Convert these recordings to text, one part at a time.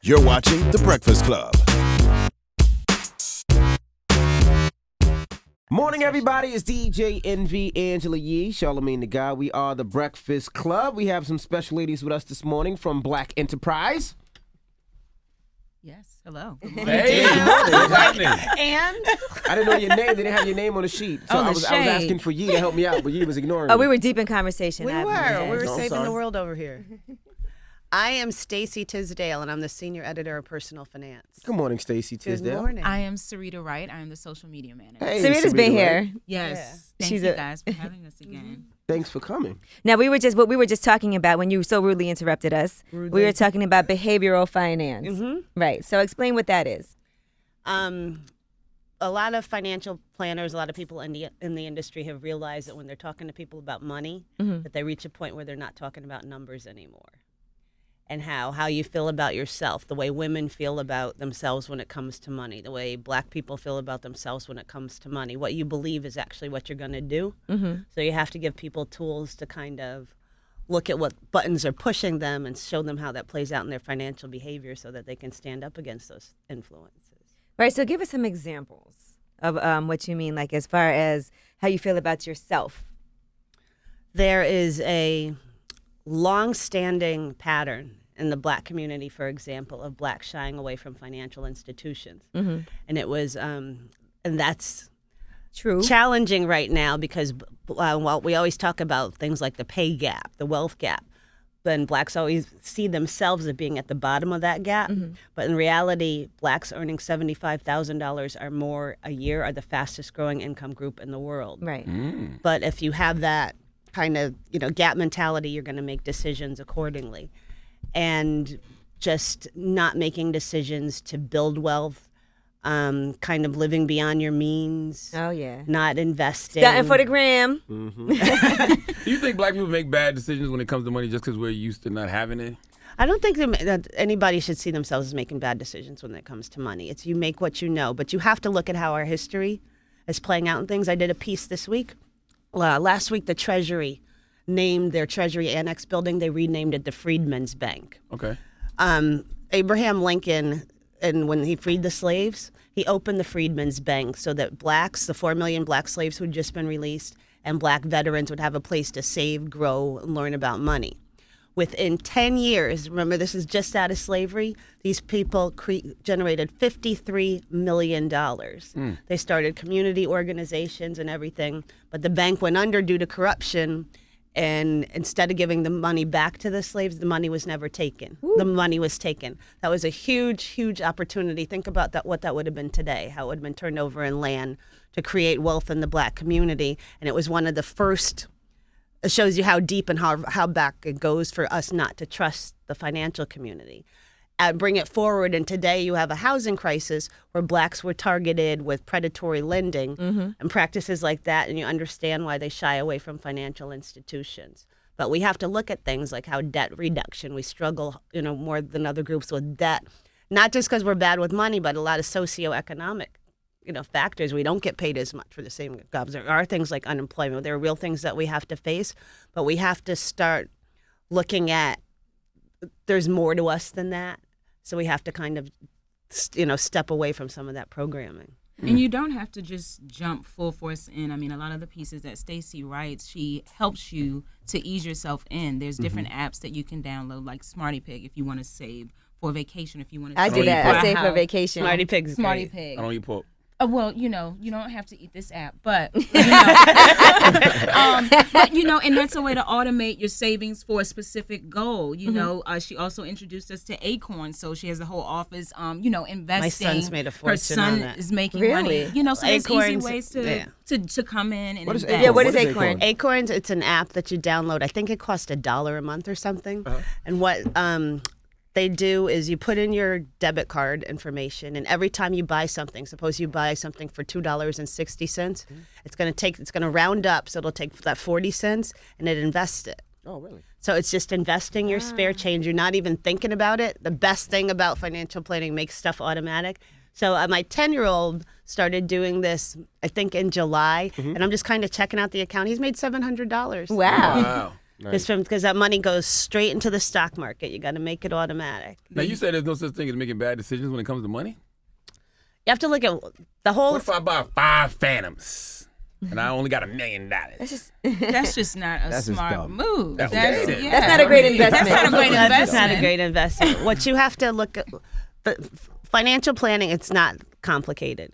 You're watching The Breakfast Club. Morning, everybody. It's DJ NV, Angela Yee, Charlamagne the Guy. We are The Breakfast Club. We have some special ladies with us this morning from Black Enterprise. Yes, hello. Hey, what's happening? And? I didn't know your name. They didn't have your name on the sheet. So I was asking for Yee to help me out, but Yee was ignoring me. Oh, we were deep in conversation. We were No, saving sorry. the world over here. I am Stacy Tisdale, and I'm the senior editor of Personal Finance. Good morning, Stacy Tisdale. Good morning. I am Sarita Wright. I am the social media manager. Hey, Sarita's been Sarita here. Wright. Yes. Thank She's you a- guys for having us again. Thanks for coming. Now we were just talking about when you so rudely interrupted us. We were talking about behavioral finance. Right. So explain what that is. A lot of financial planners, a lot of people in the industry have realized that when they're talking to people about money, that they reach a point where they're not talking about numbers anymore. And how you feel about yourself, the way women feel about themselves when it comes to money, the way black people feel about themselves when it comes to money. What you believe is actually what you're going to do. So you have to give people tools to kind of look at what buttons are pushing them and show them how that plays out in their financial behavior so that they can stand up against those influences. Right. So give us some examples of what you mean, like as far as how you feel about yourself. There is a long-standing pattern in the black community, for example, of blacks shying away from financial institutions. And it was, and that's True. challenging right now because while we always talk about things like the pay gap, the wealth gap, then blacks always see themselves as being at the bottom of that gap. But in reality, blacks earning $75,000 or more a year are the fastest growing income group in the world. Right. But if you have that kind of, gap mentality, you're going to make decisions accordingly. And just not making decisions to build wealth, kind of living beyond your means, Oh yeah. not investing. Stunting for the gram. Do you think black people make bad decisions when it comes to money just because we're used to not having it? I don't think that anybody should see themselves as making bad decisions when it comes to money. It's you make what you know, but you have to look at how our history is playing out in things. I did a piece this week. Last week, the Treasury named their Treasury Annex building. They renamed it the Freedmen's Bank. Okay. Abraham Lincoln, and when he freed the slaves, he opened the Freedmen's Bank so that blacks, the 4 million black slaves who had just been released, and black veterans would have a place to save, grow, and learn about money. Within 10 years, remember this is just out of slavery, these people generated $53 million. They started community organizations and everything, but the bank went under due to corruption. And instead of giving the money back to the slaves, the money was never taken. The money was taken. That was a huge, huge opportunity. Think about that, what that would have been today, how it would have been turned over in land to create wealth in the black community. And it was one of the first, it shows you how deep and how back it goes for us not to trust the financial community. Bring it forward, and today you have a housing crisis where blacks were targeted with predatory lending and practices like that, and you understand why they shy away from financial institutions. But we have to look at things like how debt reduction, we struggle, more than other groups with debt, not just because we're bad with money, but a lot of socioeconomic, factors. We don't get paid as much for the same jobs. There are things like unemployment. There are real things that we have to face, but we have to start looking at there's more to us than that. So we have to kind of, step away from some of that programming. And you don't have to just jump full force in. I mean, a lot of the pieces that Stacy writes, she helps you to ease yourself in. There's different apps that you can download, like Smarty Pig if you want to save for a vacation, if you want to I save do that. for I a save for house. vacation. Smarty Pig's Smarty great. Pig. I don't eat pork. Well, you don't have to eat this app, but, but, and that's a way to automate your savings for a specific goal. She also introduced us to Acorn, so she has the whole office, investing. My son's made a fortune Her on son that. is making Really? money. So there's easy Acorns, ways yeah. to come in and What is invest. Acorn? Yeah, what is What is Acorn? Acorns, it's an app that you download. I think it costs $1 a month or something. And what they do is you put in your debit card information, and every time you buy something, suppose you buy something for $2.60, it's going to round up, so it'll take that 40 cents and it invests it. Oh, really? So it's just investing your spare change. You're not even thinking about it. The best thing about financial planning, makes stuff automatic. So my 10-year-old started doing this, I think, in July, and I'm just kind of checking out the account. He's made $700. Wow. Because that money goes straight into the stock market. You got to make it automatic. Now, you said there's no such thing as making bad decisions when it comes to money? You have to look at the whole. What if I buy 5 Phantoms and I only got $1 million? That's just not a That's just smart dumb. move. That's That's dumb. yeah. That's not a great investment. That's not a great That's investment. not a great investment. What you have to look at, the financial planning, it's not complicated.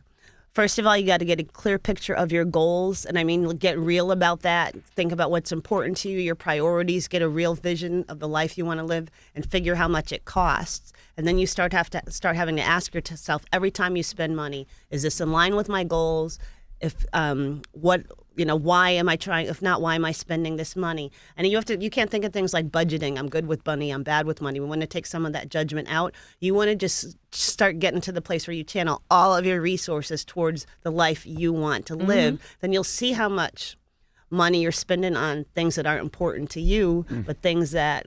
First of all, you got to get a clear picture of your goals. And I mean, get real about that. Think about what's important to you, your priorities, get a real vision of the life you want to live, and figure how much it costs. And then you start having to ask yourself every time you spend money, is this in line with my goals? If why am I trying? If not, why am I spending this money? And you can't think of things like budgeting. I'm good with money. I'm bad with money. We want to take some of that judgment out. You want to just start getting to the place where you channel all of your resources towards the life you want to live. Then you'll see how much money you're spending on things that aren't important to you, but things that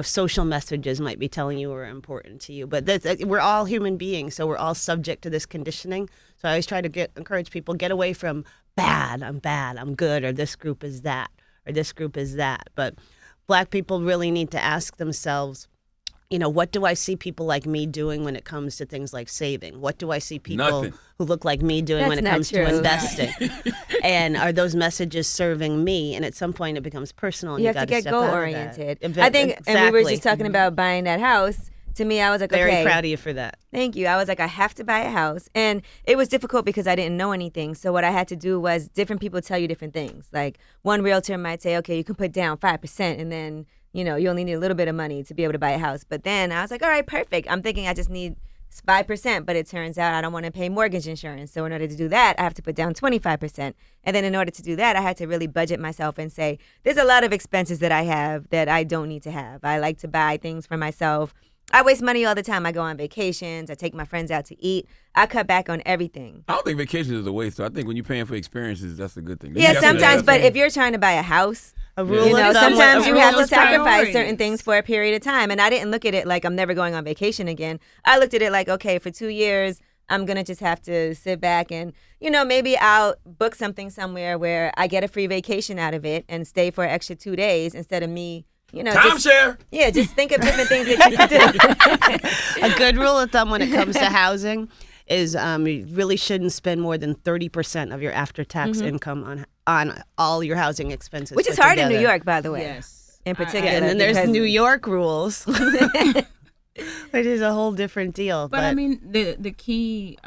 social messages might be telling you are important to you. But we're all human beings, so we're all subject to this conditioning. So I always try to encourage people, get away from bad, I'm good, or this group is that, or this group is that. But Black people really need to ask themselves, what do I see people like me doing when it comes to things like saving? What do I see people who look like me doing when it comes to investing? And are those messages serving me? And at some point it becomes personal. And You you have to get goal oriented. Exactly. I think, and we were just talking about buying that house. To me, I was like, Very okay. proud of you for that. Thank you. I was like, I have to buy a house. And it was difficult because I didn't know anything. So what I had to do was different people tell you different things. Like one realtor might say, okay, you can put down 5% and then, you only need a little bit of money to be able to buy a house. But then I was like, all right, perfect. I'm thinking I just need 5%, but it turns out I don't want to pay mortgage insurance. So in order to do that, I have to put down 25%. And then in order to do that, I had to really budget myself and say, there's a lot of expenses that I have that I don't need to have. I like to buy things for myself. I waste money all the time. I go on vacations. I take my friends out to eat. I cut back on everything. I don't think vacations is a waste. So I think when you're paying for experiences, that's a good thing. Yeah, sometimes. But if you're trying to buy a house, A rule of thumb, sometimes a you rule have to of thumb. sacrifice certain things for a period of time. And I didn't look at it like I'm never going on vacation again. I looked at it like, okay, for 2 years, I'm going to just have to sit back and, maybe I'll book something somewhere where I get a free vacation out of it and stay for an extra 2 days instead of me. Timeshare. Just think of different things that you can do. A good rule of thumb when it comes to housing is you really shouldn't spend more than 30% of your after-tax income on all your housing expenses. Which is put hard in together. New York, by the way. Yes. In particular. Yeah, and then there's because- New York rules, which is a whole different deal. But I mean, the key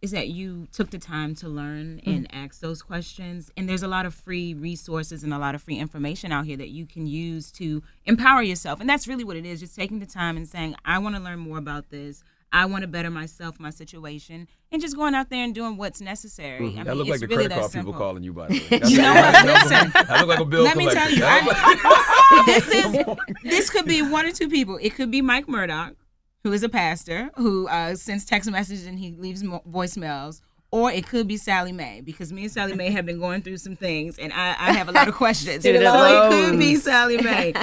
is that you took the time to learn and ask those questions. And there's a lot of free resources and a lot of free information out here that you can use to empower yourself. And that's really what it is, just taking the time and saying, I want to learn more about this. I want to better myself, my situation, and just going out there and doing what's necessary. I mean, That look it's like the really credit that card simple. people calling you, by the way. You know what? Listen. I look like a bill Let me collector. tell you, this could be one or two people. It could be Mike Murdoch, who is a pastor, who sends text messages and he leaves voicemails. Or it could be Sally Mae, because me and Sally Mae have been going through some things, and I have a lot of questions. So Student it could loans. be Sally Mae.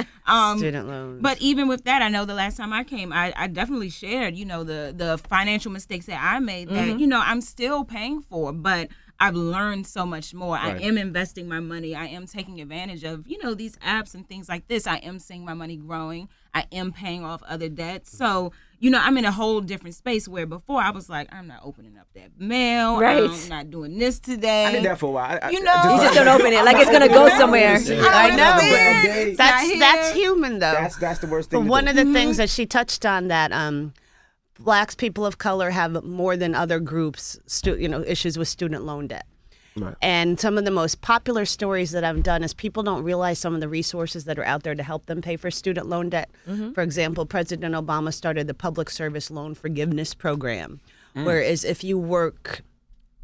Student loans. But even with that, I know the last time I came, I definitely shared, the financial mistakes that I made that, I'm still paying for, but I've learned so much more. Right. I am investing my money. I am taking advantage of, these apps and things like this. I am seeing my money growing. I am paying off other debts. So, I'm in a whole different space where before I was like, I'm not opening up that mail. Right. I'm not doing this today. I did that for a while. You just don't open it like it's going to go somewhere. I know. Update. That's human, though. That's the worst thing. But to one do. of the things that she touched on that Blacks, people of color have more than other groups, issues with student loan debt. Right. And some of the most popular stories that I've done is people don't realize some of the resources that are out there to help them pay for student loan debt. For example, President Obama started the Public Service Loan Forgiveness Program, whereas if you work,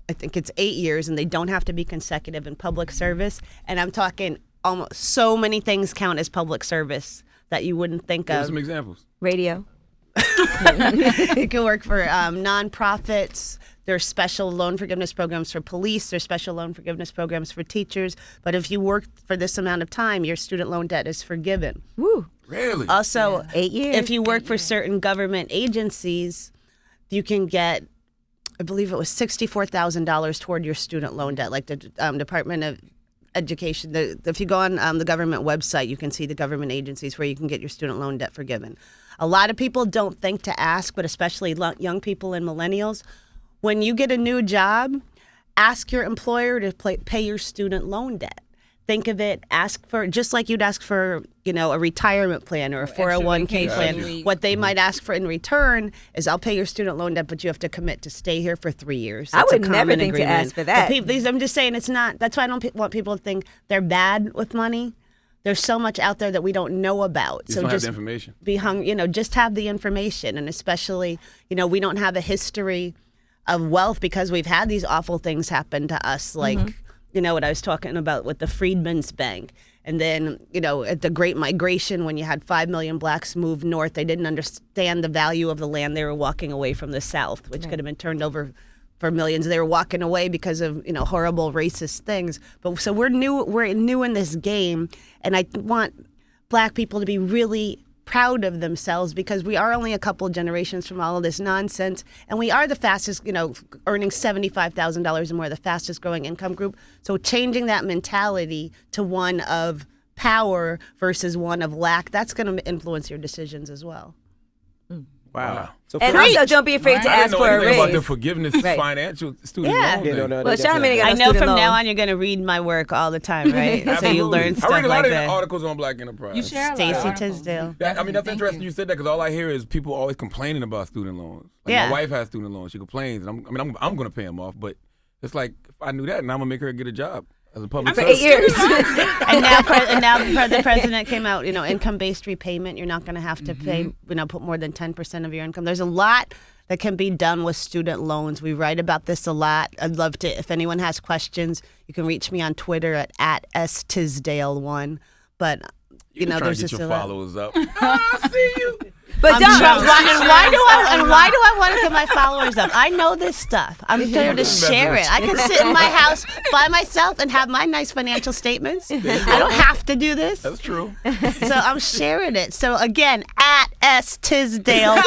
I think it's 8 years, and they don't have to be consecutive in public service. And I'm talking almost so many things count as public service that you wouldn't think Give us of. some examples. Radio. You can work for nonprofits. There's special loan forgiveness programs for police. There's special loan forgiveness programs for teachers. But if you work for this amount of time, your student loan debt is forgiven. Woo. Really? Also, 8 years. if you work for certain government agencies, you can get, I believe it was $64,000 toward your student loan debt, like the Department of education. If you go on the government website, you can see the government agencies where you can get your student loan debt forgiven. A lot of people don't think to ask, but especially young people and millennials, when you get a new job, ask your employer to pay your student loan debt. Think of it, ask for, just like you'd ask for, a retirement plan or a 401k plan. What they might ask for in return is, I'll pay your student loan debt, but you have to commit to stay here for 3 years. I That's a would never common think to agreement. ask for that. I'm just saying it's not, that's why I don't want people to think they're bad with money. There's so much out there that we don't know about. You don't have the information. Just have the information. And especially, we don't have a history of wealth because we've had these awful things happen to us, like, what I was talking about with the Freedmen's Bank. And then, at the Great Migration, when you had 5 million blacks move north, they didn't understand the value of the land they were walking away from the South, which could have been turned over for millions. They were walking away because of, horrible racist things. But so we're new in this game. And I want black people to be really proud of themselves because we are only a couple of generations from all of this nonsense. And we are the fastest, earning $75,000 or more, the fastest growing income group. So changing that mentality to one of power versus one of lack, that's going to influence your decisions as well. Wow. So And also, don't be afraid to I ask didn't know for a anything about the raise. financial financial student Yeah. loan Yeah, thing. no, Well, Charlamagne got I a know student from loan. now on you're going to read my work all the time, right? So you Absolutely. learn stuff I read a lot like of that. articles on Black Enterprise. You share a lot of Stacey articles. Tisdale. That's Thank interesting you said that because all I hear is people always complaining about student loans. Like Yeah. My wife has student loans. She complains. And I'm going to pay them off, but it's like if I knew that, and I'm going to make her get a job as a public For servant. 8 years. And now the president came out, income-based repayment. You're not going to have to pay, put more than 10% of your income. There's a lot that can be done with student loans. We write about this a lot. I'd love to, if anyone has questions, you can reach me on Twitter at @stisdale1. But, You just trying there's to get just your a lot. followers up. I see you. But don't. Why do I want to get my followers up? I know this stuff. I'm here to share it. I can sit in my house by myself and have my nice financial statements. I don't have to do this. That's true. So I'm sharing it. So again, @stisdale1.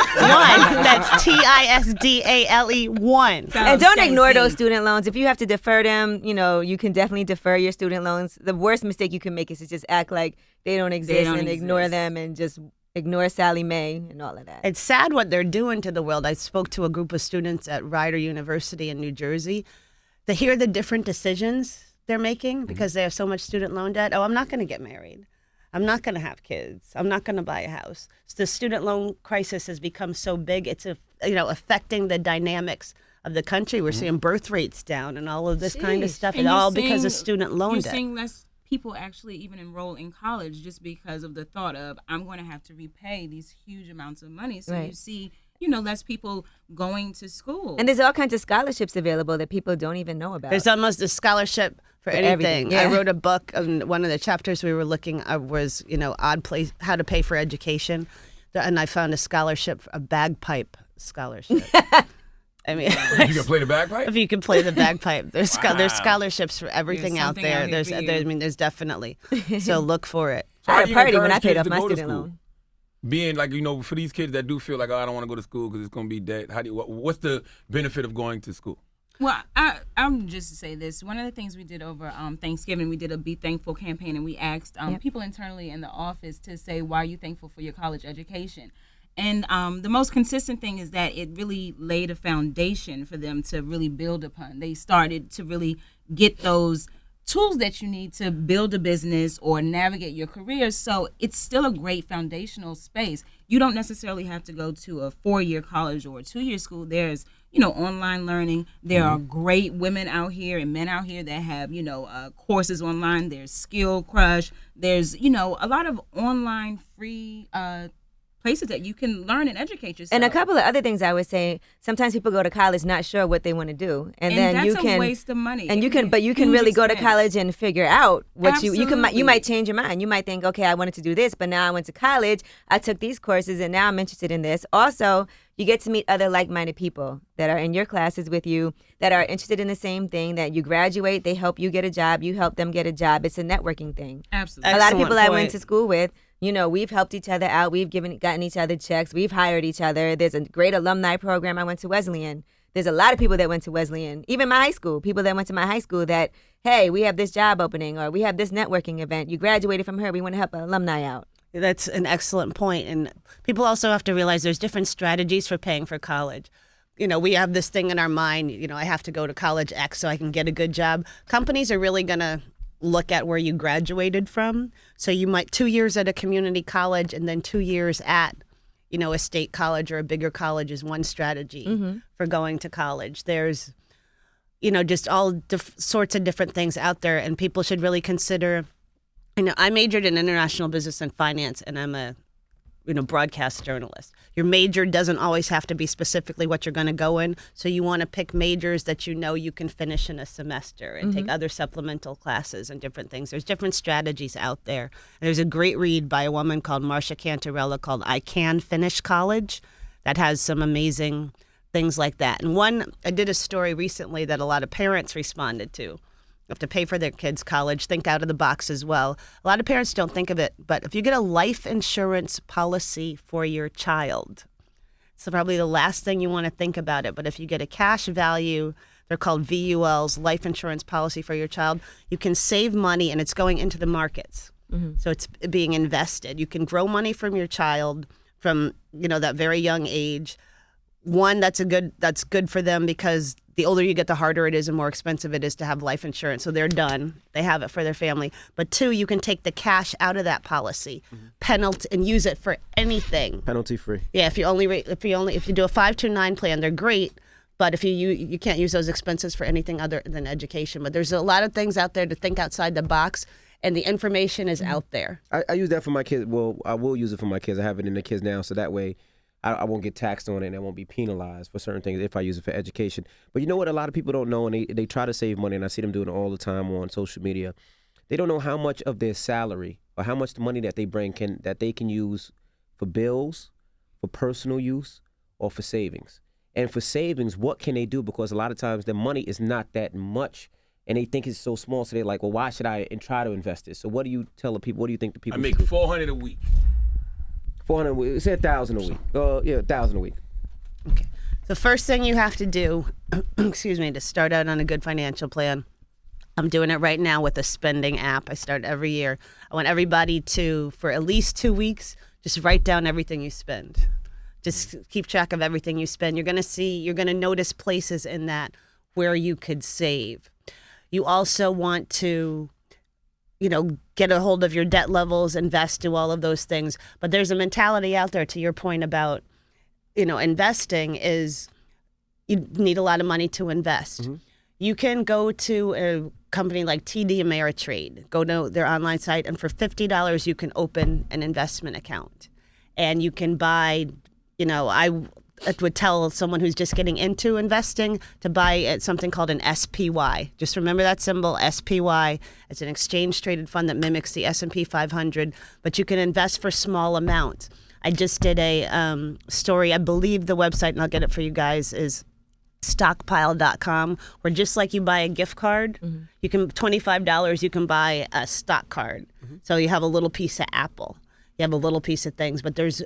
That's TISDALE1. And don't Stacey. ignore those student loans. If you have to defer them, you can definitely defer your student loans. The worst mistake you can make is to just act like they don't exist don't and ignore exist. them and just ignore Sally Mae and all of that. It's sad what they're doing to the world. I spoke to a group of students at Rider University in New Jersey. To hear the different decisions they're making because they have so much student loan debt. Oh, I'm not going to get married. I'm not going to have kids. I'm not going to buy a house. So the student loan crisis has become so big. It's affecting the dynamics of the country. We're seeing birth rates down and all of this kind of stuff, and you're all because seeing- of student loan you're debt. seeing less people actually even enroll in college just because of the thought of, I'm going to have to repay these huge amounts of money. So you Right. see, less people going to school. And there's all kinds of scholarships available that people don't even know about. There's almost a scholarship for anything. everything, I yeah. wrote a book, and one of the chapters we were looking at was, how to pay for education. And I found a scholarship, a bagpipe scholarship. I mean, You can play the bagpipe? if you can play the bagpipe, there's scholarships for everything There's out something there. out here for you. There's definitely. So look for it. I How had do a you party when I encourage paid kids off to my go to student school? loan. Being like, for these kids that do feel like, I don't want to go to school because it's going to be debt. What's the benefit of going to school? Well, I'm just to say this. One of the things we did over Thanksgiving, we did a Be Thankful campaign, and we asked people internally in the office to say, why are you thankful for your college education? And the most consistent thing is that it really laid a foundation for them to really build upon. They started to really get those tools that you need to build a business or navigate your career. So it's still a great foundational space. You don't necessarily have to go to a 4-year college or a 2-year school. There's, online learning. There are great women out here and men out here that have, courses online. There's Skill Crush. There's, a lot of online free places that you can learn and educate yourself. And a couple of other things I would say. Sometimes people go to college not sure what they want to do, and then that's you a can waste of money. And It you can can, be but you can huge really go to expense. college and figure out what you might Absolutely. change your mind. You might think, okay, I wanted to do this, but now I went to college, I took these courses, and now I'm interested in this. Also, you get to meet other like-minded people that are in your classes with you, that are interested in the same thing. That you graduate, they help you get a job, you help them get a job. It's a networking thing. Absolutely. A lot of Excellent people I point. went to school with, we've helped each other out. We've gotten each other checks. We've hired each other. There's a great alumni program. I went to Wesleyan. there's a lot of people that went to Wesleyan, even my high school, people that went to my high school that, hey, we have this job opening or we have this networking event. You graduated from here. We want to help an alumni out. That's an excellent point. And people also have to realize there's different strategies for paying for college. You know, we have this thing in our mind, you know, I have to go to college X so I can get a good job. Companies are really going to look at where you graduated from. So you might 2 years at a community college and then 2 years at, you know, a state college or a bigger college is one strategy for going to college. There's, you know, just all sorts of different things out there, and people should really consider. You know, I majored in international business and finance, and I'm a, you know, broadcast journalist. Your major doesn't always have to be specifically what you're going to go in, so you want to pick majors that you know you can finish in a semester and take other supplemental classes and different things. There's different strategies out there. And there's a great read by a woman called Marcia Cantarella called I Can Finish College that has some amazing things like that. And I did a story recently that a lot of parents responded to. Have to pay for their kids' college, think out of the box as well. A lot of parents don't think of it, but if you get a life insurance policy for your child, it's probably the last thing you want to think about it. But if you get a cash value, they're called VULs, life insurance policy for your child, you can save money and it's going into the markets. So it's being invested. You can grow money from your child from, you know, that very young age. One, that's good for them because the older you get, the harder it is and more expensive it is to have life insurance. So they're done. They have it for their family. But two, you can take the cash out of that policy, penalty, and use it for anything. Penalty free. Yeah, if you do a 529 plan, they're great. But if you can't use those expenses for anything other than education. But there's a lot of things out there to think outside the box, and the information is out there. I use that for my kids. Well, I will use it for my kids. I have it in the kids now, so that way I won't get taxed on it and I won't be penalized for certain things if I use it for education. But you know what a lot of people don't know, and they try to save money, and I see them doing it all the time on social media. They don't know how much of their salary or how much the money that they bring that they can use for bills, for personal use, or for savings. And for savings, what can they do? Because a lot of times the money is not that much, and they think it's so small, so they're like, well, why should I try to invest it? So what do you tell the people? What do you think the people I make should do? $400 a week. 400, say 1,000 a week. Yeah, 1,000 a week. Okay. The first thing you have to do, to start out on a good financial plan. I'm doing it right now with a spending app. I start every year. I want everybody to, for at least 2 weeks, just write down everything you spend. Just keep track of everything you spend. You're going to notice places in that where you could save. You also want to, get a hold of your debt levels, invest, do all of those things. But there's a mentality out there, to your point about, investing is you need a lot of money to invest. Mm-hmm. You can go to a company like TD Ameritrade, go to their online site, and for $50 you can open an investment account. And you can buy, I would tell someone who's just getting into investing to buy something called an SPY. Just remember that symbol, SPY. It's an exchange-traded fund that mimics the S&P 500, but you can invest for small amounts. I just did a story. I believe the website, and I'll get it for you guys, is stockpile.com, where just like you buy a gift card, you can $25, you can buy a stock card. Mm-hmm. So you have a little piece of Apple. You have a little piece of things, but there's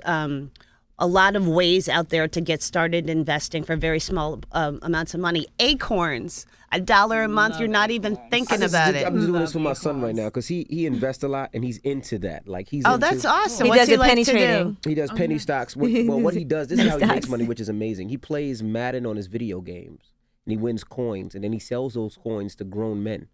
a lot of ways out there to get started investing for very small amounts of money. Acorns, $1 a month. You're not even thinking about it. I'm doing this for my son right now because he invests a lot and he's into that. Like he's. That's awesome. He What's does he the like penny to trading. do? He does penny stocks. What he does, this is how he makes Stocks. money, which is amazing. He plays Madden on his video games and he wins coins, and then he sells those coins to grown men.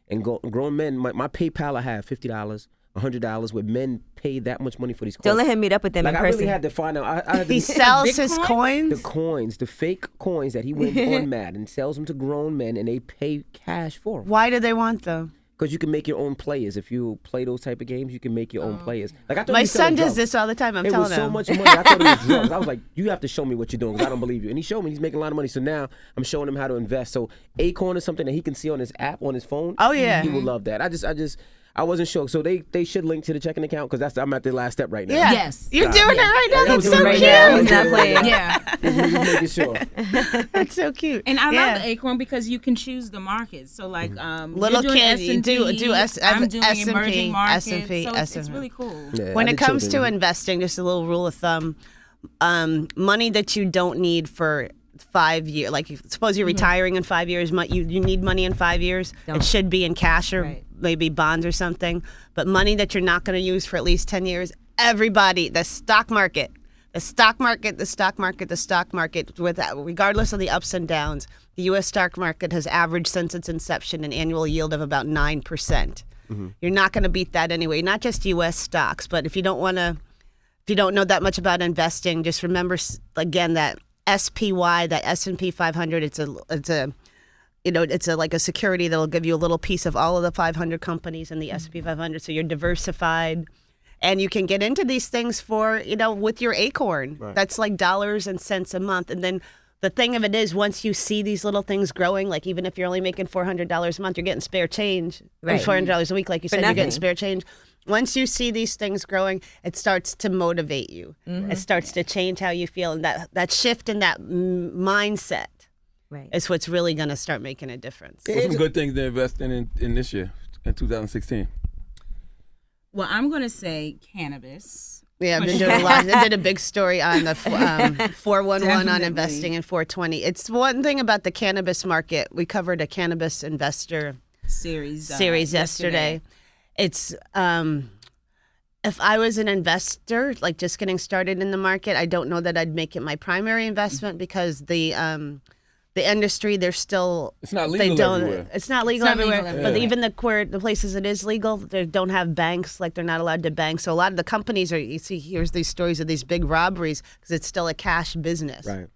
And grown men, my PayPal, I have $50. $100 where men pay that much money for these coins. Don't let him meet up with them like in I person. really had to find out. I had He to, sells his the coins? coins, the fake coins that he wins on Madden, sells them to grown men, and they pay cash for them. Why do they want them? Because you can make your own players. If you play those type of games, you can make your own players. Like I thought My he was selling son does drugs. this all the time. I'm It telling was so him. much money. I thought it was drugs. I was like, you have to show me what you're doing because I don't believe you. And he showed me he's making a lot of money. So now I'm showing him how to invest. So Acorn is something that he can see on his app, on his phone. Oh, yeah. He will love that. I wasn't sure. So they should link to the checking account because I'm at the last step right now. Yeah. Yes. You're doing it right now. Yeah, That's I'm so doing it cute. right now. He's not playing. Yeah. Just making sure. That's so cute. And I Yeah. love the Acorn because you can choose the markets. So like Little you're doing kids, you S&P, do I'm doing S&P, emerging markets. S&P, so it's S&P. really cool. Yeah, When I it did comes to children. investing, just a little rule of thumb, money that you don't need for 5 years. Like, suppose you're retiring in 5 years, you need money in 5 years. Don't. It should be in cash or Right. maybe bonds or something. But money that you're not going to use for at least 10 years, everybody, the stock market, regardless of the ups and downs, the U.S. stock market has averaged since its inception an annual yield of about 9%. You're not going to beat that anyway. Not just U.S. stocks, but if you don't know that much about investing, just remember again that SPY, that S&P 500. It's like a security that'll give you a little piece of all of the 500 companies in the S&P 500. So you're diversified. And you can get into these things for, with your Acorn. Right. That's like dollars and cents a month. And then the thing of it is, once you see these little things growing, like even if you're only making $400 a month, you're getting spare change. Right. $400 a week, like you said, you're nothing. getting spare change. Once you see these things growing, it starts to motivate you. It starts to change how you feel. And that shift in that mindset Right. is what's really going to start making a difference. What's some good things to invest in this year, in 2016? Well, I'm going to say cannabis. Yeah, I've been doing a lot. I did a big story on the 411 on Definitely. investing in 420. It's one thing about the cannabis market. We covered a cannabis investor Series yesterday. It's if I was an investor, like just getting started in the market, I don't know that I'd make it my primary investment because the industry, they're still It's not they legal don't. everywhere. It's not legal It's not everywhere. legal everywhere. But Yeah. even the places it is legal, they don't have banks. Like they're not allowed to bank. So a lot of the companies are. You see, here's these stories of these big robberies because it's still a cash business. Right.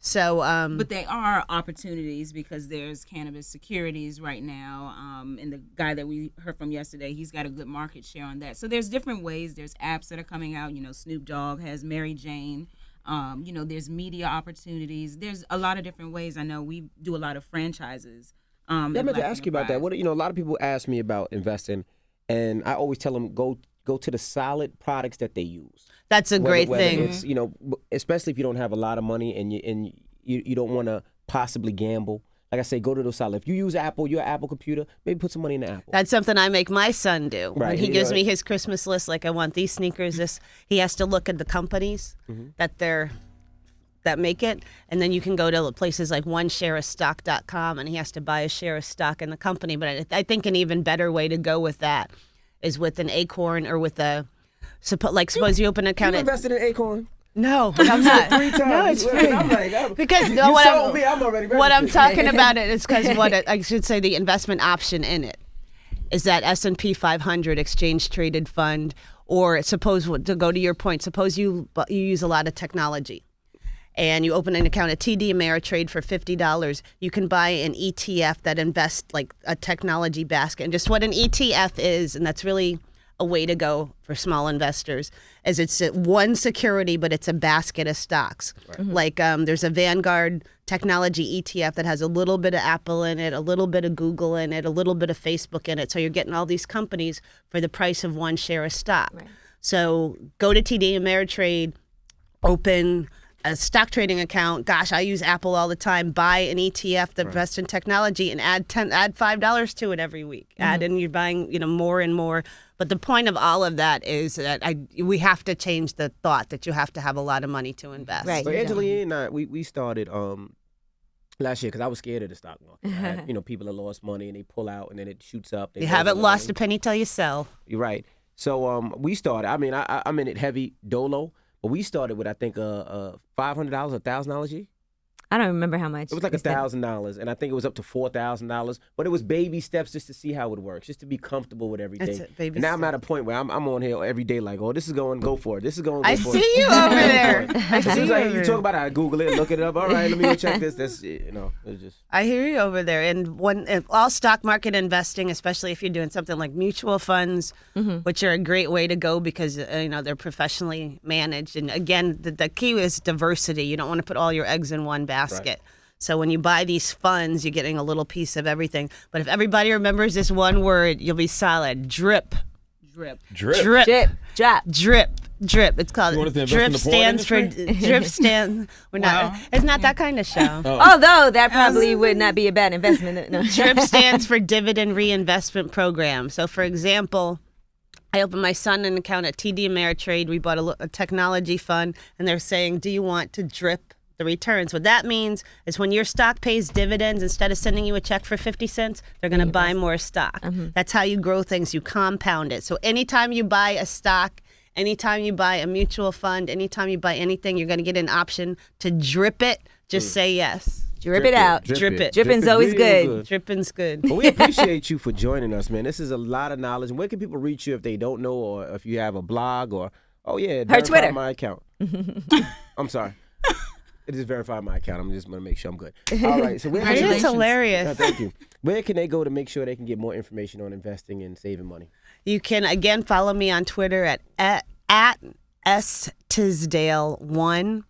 So But they are opportunities because there's cannabis securities right now. And the guy that we heard from yesterday, he's got a good market share on that. So there's different ways. There's apps that are coming out. Snoop Dogg has Mary Jane. There's media opportunities. There's a lot of different ways. I know we do a lot of franchises. Yeah, I meant to ask you about that. What a lot of people ask me about investing, and I always tell them go to the solid products that they use. that's a great Whether thing. It's especially if you don't have a lot of money and you don't want to possibly gamble. Like I say, go to those solid. If you use Apple, your Apple computer, maybe put some money in the Apple. That's something I make my son do. When Right, he gives yeah. me his Christmas list, like I want these sneakers, this, he has to look at the companies that make it, and then you can go to places like oneshareofstock.com, and he has to buy a share of stock in the company. But I think an even better way to go with that is with an Acorn or with suppose you open an account You at. invested in Acorn? No, I'm not. 3 times. No, it's free. I'm like, Because you what sold I'm, me. I'm already what I'm registered. talking about it is because I should say the investment option in it is that S&P 500 exchange traded fund, or suppose to go to your point, suppose you use a lot of technology. And you open an account at TD Ameritrade for $50, you can buy an ETF that invests like a technology basket. And just what an ETF is, and that's really a way to go for small investors, is it's one security, but it's a basket of stocks. Like there's a Vanguard technology ETF that has a little bit of Apple in it, a little bit of Google in it, a little bit of Facebook in it. So you're getting all these companies for the price of one share of stock. Right. So go to TD Ameritrade, open a stock trading account. Gosh, I use Apple all the time. Buy an ETF that invests in technology and add $5 to it every week. Add in, you're buying more and more. But the point of all of that is that we have to change the thought that you have to have a lot of money to invest. Right. But Angelina and I, we started last year because I was scared of the stock market. I had, people that lost money and they pull out and then it shoots up. You haven't lost a penny till you sell. You're right. So we started. I mean, I'm in it heavy dolo, but we started with I think $500, $1,000 G. I don't remember how much. It was like we said. $1,000, and I think it was up to $4,000. But it was baby steps just to see how it works, just to be comfortable with everything. That's it, baby and now I'm steps. at a point where I'm on here every day, like, oh, this is going, go for it. This is going, go I for see it. you over there. I As soon see as you I over hear you there. talk about it, I Google it, look it up. All right, let me go check this. That's it's just. I hear you over there. And all stock market investing, especially if you're doing something like mutual funds, which are a great way to go because they're professionally managed. And again, the key is diversity. You don't want to put all your eggs in one basket. Right. So when you buy these funds, you're getting a little piece of everything. But if everybody remembers this one word, you'll be solid. Drip. Drip. Drip. Drip. Drip, drop. Drip. Drip. It's called You want us to invest drip in the porn stands for industry? drip stand. We're not. Wow. It's not that kind of show. Although that probably would not be a bad investment. No. DRIP stands for Dividend Reinvestment Program. So, for example, I opened my son an account at TD Ameritrade. We bought a technology fund, and they're saying, do you want to drip the returns. What that means is when your stock pays dividends, instead of sending you a check for 50 cents, they're going to buy more stock. That's how you grow things. You compound it. So anytime you buy a stock, anytime you buy a mutual fund, anytime you buy anything, you're going to get an option to drip it. Just say yes. Drip it out. Drip it. Dripping's always good. Dripping's good. Well, we appreciate you for joining us, man. This is a lot of knowledge. Where can people reach you if they don't know, or if you have a blog, or verify Twitter. my account. I'm sorry. It just verified my account. I'm just going to make sure I'm good. All right. So where can It they, is hilarious. thank you. Where can they go to make sure they can get more information on investing and saving money? You can, again, follow me on Twitter at stisdale1.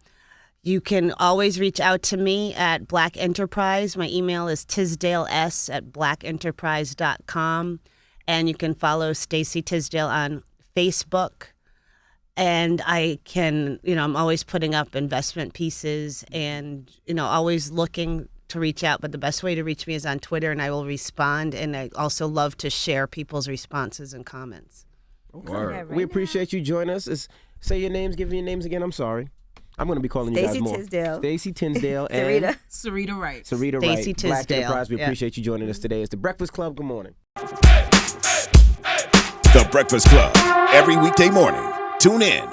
You can always reach out to me at Black Enterprise. My email is tisdales@blackenterprise.com. And you can follow Stacey Tisdale on Facebook. And I can, I'm always putting up investment pieces and, always looking to reach out. But the best way to reach me is on Twitter, and I will respond. And I also love to share people's responses and comments. Word. We appreciate you joining us. Say your names. Give me your names again. I'm sorry. I'm going to be calling you guys Stacey more. Stacey Tisdale and Sarita Wright. Sarita Stacey Wright. Black Tisdale. Enterprise. We Yeah. appreciate you joining us today. It's the Breakfast Club. Good morning. The Breakfast Club. Every weekday morning. Tune in